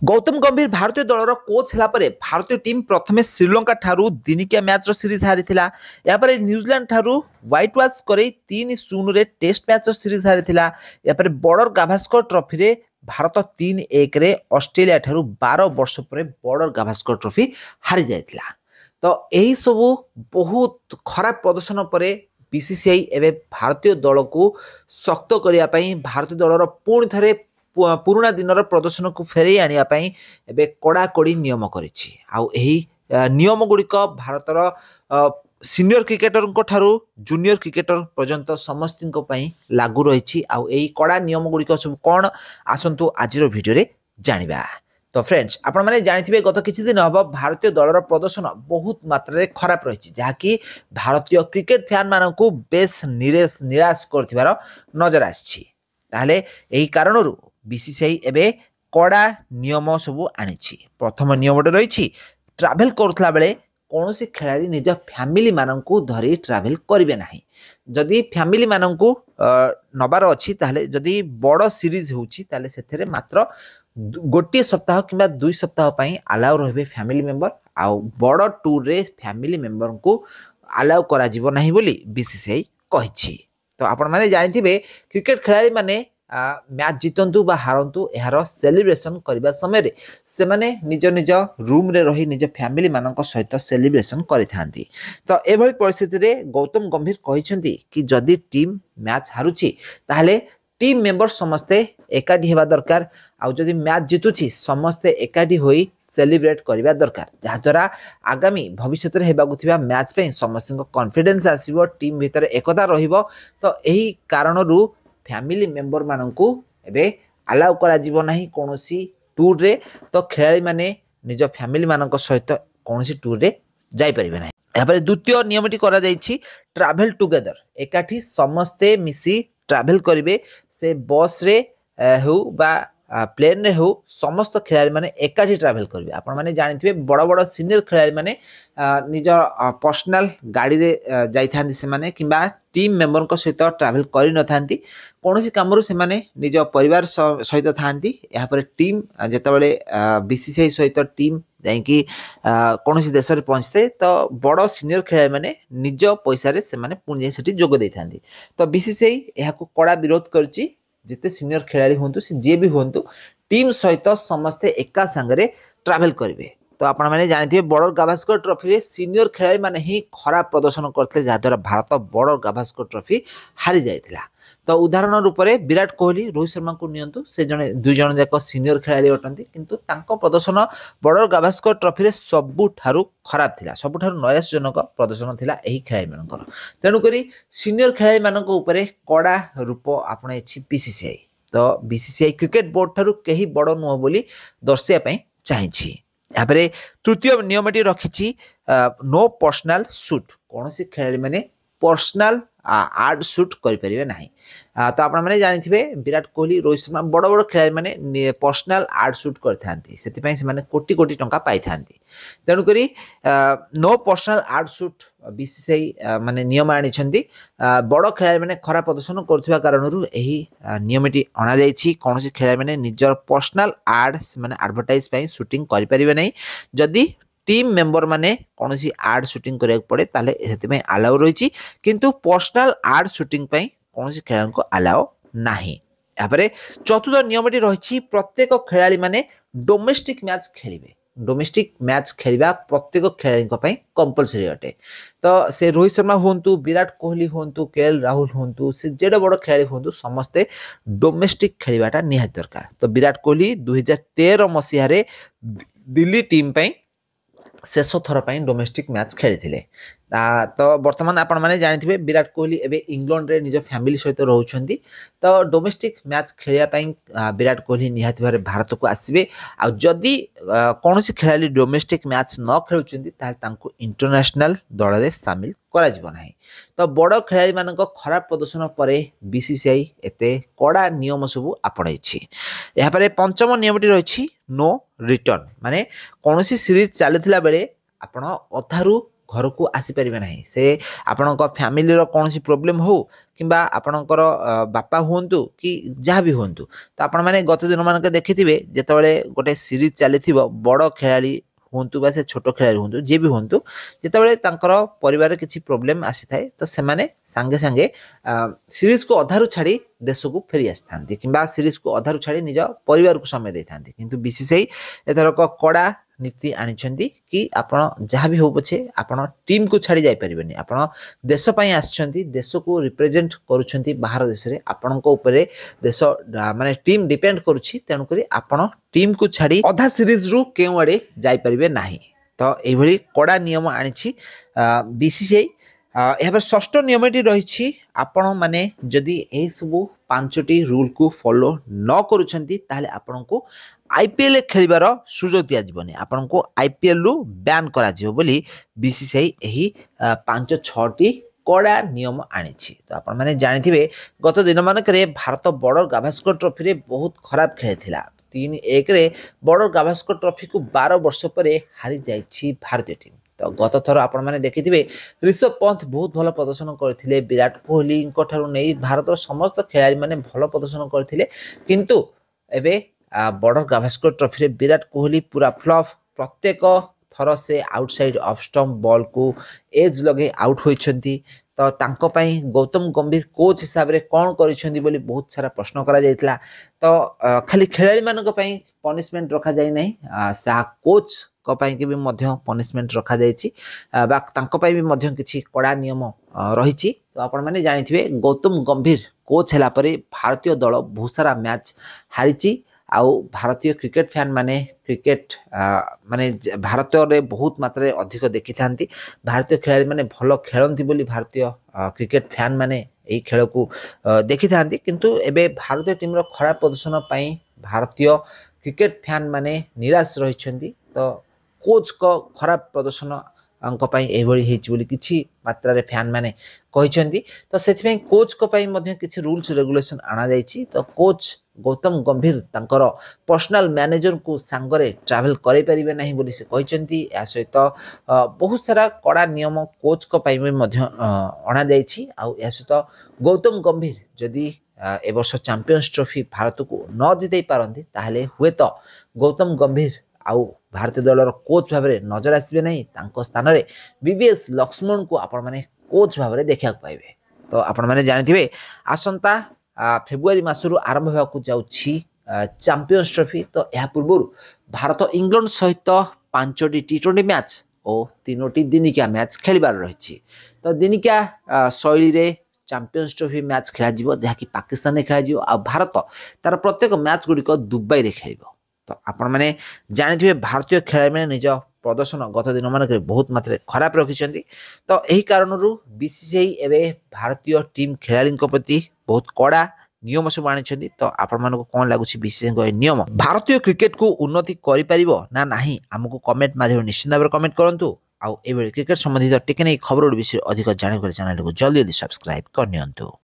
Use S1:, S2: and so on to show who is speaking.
S1: गौतम गंभीर भारतीय दलर कोच है भारतीय टीम प्रथमे श्रीलंका ठारू दिनिकिया मैच सीरीज हारी यापर न्यूजीलैंड ठारू व्हाइट वाश कर 3-0 टेस्ट मैच सीरीज हारी यापर बॉर्डर गाभास्कर ट्रॉफी रे भारत 3-1 रे ऑस्ट्रेलिया ठारू 12 वर्ष पर बॉर्डर गाभास्कर ट्रॉफी हारी जाइतिला। तो यही सब बहुत खराब प्रदर्शन पर बीसीसीआई एवं भारतीय दल को शक्त करने भारतीय दलर पुणी थे पुराणा दिनर प्रदर्शन को फेरई आने कड़ाकड़ी नियम करिछि। आउ एही नियम गुड़िक भारतर सीनियर क्रिकेटर जूनियर क्रिकेटर पर्यंत समस्त लागू रही। आउ एही कड़ा नियम गुड़िक सब कौन आसतु आज वीडियो रे जानिबा। तो फ्रेंड्स आपण मैंने जानी गत किछि दिन हम भारतीय दलर प्रदर्शन बहुत मात्रा खराब रही जहाँकि भारतीय क्रिकेट फैन मान को बेस निराश कर नजर आसी। यही कारणरू बीसीसीआई एबे कड़ा नियम सब आनी। प्रथम नियम रही ट्रावेल करुला बेले कौन सी खिलाड़ी निज फैमिली माननकु धरी ट्रावेल करेंगे ना। जदि फैमिली माननकु नबार अच्छी ताले जदि बड़ सीरीज होउची ताले सेथरे मात्र गोटे सप्ताह किंबा 2 सप्ताह पई अलाउ रहे फैमिली मेंबर। आउ बड़ टूर रे फैमिली मेंबर को अलाउ करा जिवो नाही बोली बीसीसीआई कहिछि। तो आपण माने जानिथिबे क्रिकेट खिलाड़ी माने मैच जीतंतु बा हारंतु यार सेलिब्रेशन करने समय से माने निज निज रूम रे रही निज फैमिली मानक सहित सेलिब्रेशन करिथांती। तो एभली परिस्थिति रे गौतम गंभीर कहिसेंती कि जदि टीम मैच हारुची ताहले टीम मेंबर समस्ते एकाठी हेबा दरकार। आउ जदि मैच जितुची समस्ते एकाठी होई सेलिब्रेट करबा दरकार जहाद्वारा आगामी भविष्य में हेबाकुथिबा मैच पे समस्त कॉन्फिडेंस आसीबो टीम भितर एकता रहिबो। तो एही कारणरू फैमिली मेंबर माननकु एबे अलाउ करा जिवो नाही कोनोसी टूर रे। तो खिलाड़ी माने निज फैमिली मानक सहित कोनोसी टूर रे जाई परिबे नाही। यापर द्वितीय नियमटी करा जाईछि ट्रैवल टुगेदर एकाठी समस्ते मिसी ट्रैवल करिवे से बस रे हो बा प्लेन रे हो समस्त खिलाड़ी माने एकाठी ट्रैवल करिवे। आपण माने जानिथिबे बड़ बड़ सीनियर खिलाड़ी माने निज पर्सनल गाड़ी रे जाई थांदी से माने किंबा टीम मेंबर को सहित ट्रैवल करि न थांती कोनोसी कामरु से माने निज परिवार सहित थांती। या पर टीम जेतेबेले बीसीसीआई सहित टीम जाइकी कोनोसी देश रे पहुंचते तो बड़ सीनियर खिलाड़ी माने निज पैसा रे से माने पुणी जाई सेठी जोग दै थांती। तो बीसीसीआई एहा को कड़ा विरोध करछि जिते सीनियर खिलाड़ी होंतु से जे भी होंतु टीम सहित समस्ते एका संगरे ट्रैवल करिवे। तो आपण माने जानथिबे बॉर्डर गाभास्कर ट्रॉफी रे सीनियर खिलाड़ी माने ही खराब प्रदर्शन करथिले जहाद्वारा भारत बॉर्डर गाभास्कर ट्रॉफी हारी जाइतिला। तो उदाहरण रूप में विराट कोहली रोहित शर्मा को नियंतु से जने दुई जन जाक सीनियर खिलाड़ी अटंती किंतु तांको प्रदर्शन बॉर्डर गाभास्कर ट्रॉफी रे सबुठारु खराब थिला सबुठारु नयासजनक प्रदर्शन थिला एही खिलाड़ी मानकर। तेणु करी सीनियर खिलाड़ी मानक उपरे कड़ा रूप आपणाइछि बीसीसीआई। तो बीसीसीआई क्रिकेट बोर्ड ठारु केही बड़ नुह बोली दर्शिया पई चाहिछि। यापरे तृतीय नियमटी रखिछि नो पर्सनल शूट कोनोसी खिलाड़ी माने पर्सनल आर्ट शूट करें ना। तो आपण मैंने जानिथिबे विराट कोहली रोहित शर्मा बड़ बड़ खिलाड़ी माने पर्सनल आर्ट शूट करथांती सेतिपई से माने कोटी कोटी टंका पाई थांती। तेणु करी नो पर्सनल आर्ट शूट बीसीसीआई माने नियम आनी छंती बड़ खिलाड़ी माने खराब प्रदर्शन करथिबा कारणरू एही नियमटी अणा जाईछि कोनोसी खिलाड़ी माने निजर पर्सनल आर्ट माने एडवर्टाइज पई शूटिंग करि परिबे नै। जदि टीम मेंबर माने कोनोसी आर्ट शूटिंग करिया पड़े ताले सेतिपई अलाउ रहिछि किंतु पर्सनल आर्ट शूटिंग पई कोनोसी खिलाड़ी को अलाउ नाही। यापरे चतुर्थ नियमटी रहिछि प्रत्येक खिलाड़ी माने डोमेस्टिक मैच खेलिबे। डोमेस्टिक मैच खेलिबा प्रत्येक खिलाड़ी पई कंपलसरी अटे। तो से रोहित शर्मा होंतु विराट कोहली होंतु केएल राहुल होंतु से जेडे बड़ खिलाड़ी होंतु समस्ते डोमेस्टिक खेलिबाटा निहात दरकार। तो विराट कोहली 2013 मसीहा रे दिल्ली टीम पई शेष थर पर डोमेस्टिक मैच खेली। तो बर्तमान आपण मैंने जानिथिबे विराट कोहली एबे इंग्लैंड रे निज फैमिली सहित रहउछंती। तो डोमेस्टिक मैच खेलिया पई विराट कोहली निहाती भारे भारत को आसीबे। आ जदि कोनोसी खिलाड़ी डोमेस्टिक मैच न खेलुछंती ताल तांको इंटरनेशनल दल रे शामिल करा जिवो नाही। तो बड़ खिलाड़ी मानक खराब प्रदर्शन पर बीसीसीआई एते कड़ा नियम सब आपणाइछि। या परे पंचम नियमटी रहिछि नो रिटर्न माने कोनोसी सीरीज चलुथिला बेले आपण अधारू घर को आसीपारे ना से आपण फैमिली कौन प्रोब्लेम हो कि आपणकर बापा हूँ कि जहाँ भी हूँ तो आपण मैंने गत दिन मानक देखिथे जिते गोटे सीरीज चली बड़ खेला हूँ बा से छोट खेला हूँ जी भी हूँ जितेबाला परिवार किसी प्रोब्लेम आसी थाए तो से सांगे सांगे सीरीज को अधारू छाड़ी देश को फेरी आसी था कि सीरीज को अधारू छाड़ी निज परिवार को समय दे था किंतु बीसीसीआई एथरक कड़ा नीति आनी कि आपण जहाँ भी हो पछे आपण टीम को छाड़ी जाई परिबेनी आपण देश पई आछंती देश को रिप्रेजेंट करूछंती बाहर देश रे आपण को ऊपर देश माने टीम डिपेंड करूछि तेनु करी आपण टीम को छाड़ी अधा सीरीज रु केउ आडे जाई परिबे नाही तो एई भली कड़ा नियम आनिछि बीसीसीआई यहाँ षष्ठ नियमटी रही आपण माने जदि ए सब पांचटी रूल को फॉलो न करूछंती ताहले आपण को आईपीएल खेलिबार सुযোগ दिया जिवनी आपण को आईपीएल रु बैन करा जिवो बोली बीसीसीआई एही 5-6टी कड़ा नियम आनिछि तो आपण माने जानिथिबे गत दिन मानकरे भारत बॉर्डर गाभास्कर ट्रॉफी रे बहुत खराब खेलिथिला 3-1 रे बॉर्डर गाभास्कर ट्रॉफी को 12 वर्ष परे हारि जाइछि भारतीय टीम तो गत थर आपण माने देखिथिबे ऋषभ पंत बहुत भल प्रदर्शन करथिले विराट कोहली ठारू नहीं भारत समस्त खिलाड़ी माने भल प्रदर्शन करथिले किंतु एबे बॉर्डर गाभास्कर ट्रॉफी रे विराट कोहली पूरा फ्लॉप प्रत्येक थर से आउटसाइड ऑफ स्टंप बॉल को एज लगे आउट होइछंती तो तांको पई गौतम गंभीर कोच हिसाब रे कोन करिछंती बोली बहुत सारा प्रश्न करा जायतला तो खाली खिलाड़ी मानक पई पनिशमेंट रखा जाय नै सा कोच को पई के भी मध्य पनिशमेंट रखा जायछि बा तांको पई भी मध्य किछि कड़ा नियम रहिछि तो आपण माने जानिथिबे गौतम गंभीर कोच हला परे भारतीय दल बहुत सारा मैच हारिछि आउ भारतीय क्रिकेट फैन माने क्रिकेट माने भारत रे बहुत मात्रा रे अधिक देखि थांती भारतीय खिलाड़ी माने भलो खेलंती बोली भारतीय क्रिकेट फैन माने एई खेल को देखि थांती किंतु एबे भारतीय टीम रो खराब प्रदर्शन पई भारतीय क्रिकेट फैन माने निराश रहिछंती तो कोच को खराब प्रदर्शन अंक पई एभली हेछि बोली किछि मात्रा रे फैन माने कहिछंती तो सेथिबे कोच को पई मध्य किछि रूल्स रेगुलेशन आना जायछि तो कोच गौतम गंभीर तांकर पर्सनल मैनेजर को सांगरे ट्रैवल करै परिबे नाही बोली से कहिछंती या सहित बहुत सारा कड़ा नियम कोच को पई मध्य आना जायछि आ या सहित गौतम गंभीर जदि ए वर्ष चैंपियंस ट्रॉफी भारत को न जितै पारंती ताहले हुए तो गौतम गंभीर आउ भारतीय दलर कोच भाव में नजर आसबे नहीं तांको स्थान रे बीवीएस लक्ष्मण को आपण माने कोच भाव में देखा पाइबे तो आपण माने जानिथिबे आसंता फेब्रुआरी मासरु आरंभ होगा जाउछि चैंपियंस ट्रॉफी तो यह पूर्व भारत इंग्लैंड सहित 5टी टी20 मैच और 3टी दिनिकिया मैच खेलिबार रहिछि तो दिनिकिया शैली रे चैंपियंस ट्रॉफी मैच खेला जिवो जहाँकि पाकिस्तान रे खेला जिवो आ भारत तार प्रत्येक मैच गुड़िक दुबई रे खेलिबो तो आपण माने जानिथिबे भारतीय खेलाड़ी माने निज प्रदर्शन गत दिन मानक बहुत मात्रा खराब रखिछंती तो एही कारणरू बीसीसीआई एबे भारतीय टीम खेलाड़ी प्रति बहुत कड़ा नियम सब आनी तो आपण मानको कोन लागुछि बीसीसीआई नियम भारतीय क्रिकेट को उन्नति करि परिबो ना नाही हमको कमेंट माध्यम निश्चित भाव कमेंट करंतु आउ एबे क्रिकेट संबंधित टिके नै खबर विषय अधिक जाने चैनल को जल्दी सब्सक्राइब करनियंतु।